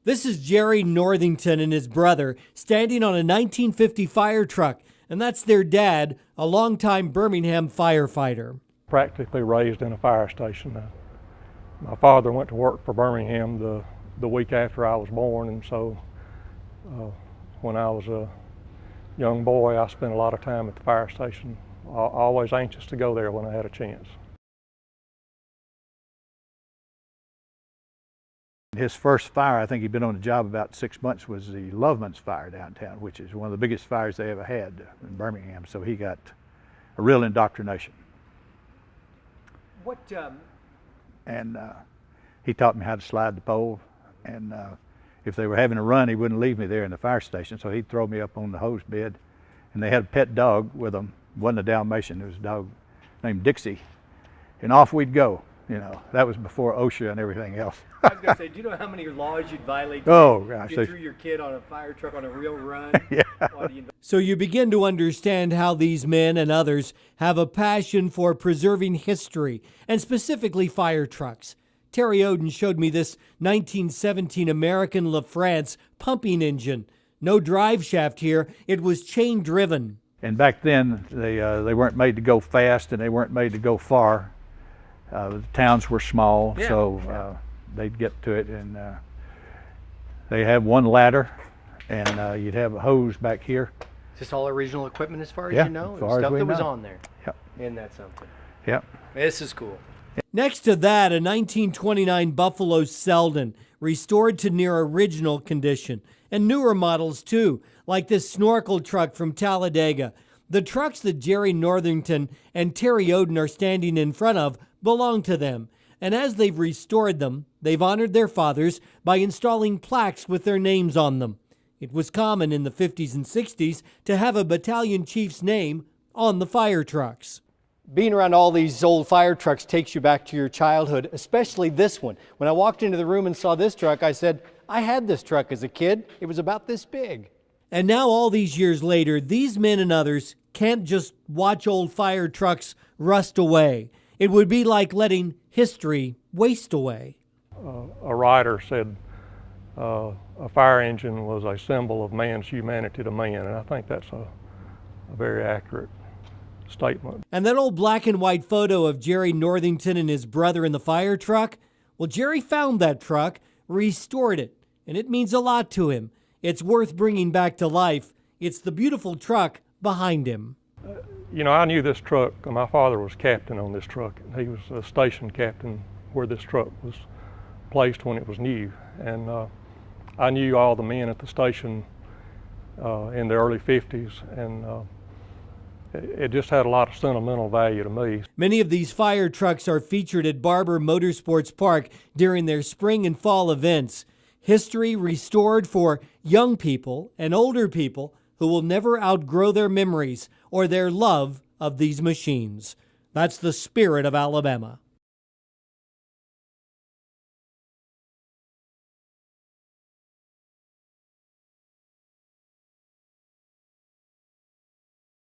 This is Jerry Northington and his brother standing on a 1950 fire truck, and that's their dad, a longtime Birmingham firefighter. Practically raised in a fire station. My father went to work for Birmingham the week after I was born, and so when I was a young boy, I spent a lot of time at the fire station, always anxious to go there when I had a chance. His first fire, I think he'd been on the job about 6 months, was the Loveman's fire downtown, which is one of the biggest fires they ever had in Birmingham. So he got a real indoctrination. And he taught me how to slide the pole. And if they were having a run, he wouldn't leave me there in the fire station. So he'd throw me up on the hose bed. And they had a pet dog with them. It wasn't a Dalmatian, it was a dog named Dixie. And off we'd go. You know, that was before OSHA and everything else. I was going to say, do you know how many laws you'd violate gosh, if you threw your kid on a fire truck on a real run? Yeah. So you begin to understand how these men and others have a passion for preserving history, and specifically fire trucks. Terry Oden showed me this 1917 American LaFrance pumping engine. No drive shaft here, it was chain driven. And back then, they weren't made to go fast and they weren't made to go far. The towns were small, so they'd get to it, and they had one ladder, and you'd have a hose back here. Is this all original equipment as far as you know? As far stuff as we that know. was on there. Yep. Isn't that something? Yep. This is cool. Next to that, a 1929 Buffalo Selden, restored to near original condition, and newer models too, like this snorkel truck from Talladega. The trucks that Jerry Northington and Terry Oden are standing in front of belong to them, and as they've restored them, they've honored their fathers by installing plaques with their names on them. It was common in the 50s and 60s to have a battalion chief's name on the fire trucks. Being around all these old fire trucks takes you back to your childhood, especially this one. When I walked into the room and saw this truck, I said, I had this truck as a kid. It was about this big. And now, all these years later, these men and others can't just watch old fire trucks rust away. It would be like letting history waste away. A writer said a fire engine was a symbol of man's humanity to man, and I think that's a very accurate statement. And that old black and white photo of Jerry Northington and his brother in the fire truck, well, Jerry found that truck, restored it, and it means a lot to him. It's worth bringing back to life. It's the beautiful truck behind him. You know, I knew this truck. My father was captain on this truck. He was a station captain where this truck was placed when it was new. And I knew all the men at the station in the early 50s, and it just had a lot of sentimental value to me. Many of these fire trucks are featured at Barber Motorsports Park during their spring and fall events. History restored for young people and older people who will never outgrow their memories or their love of these machines. That's the spirit of Alabama.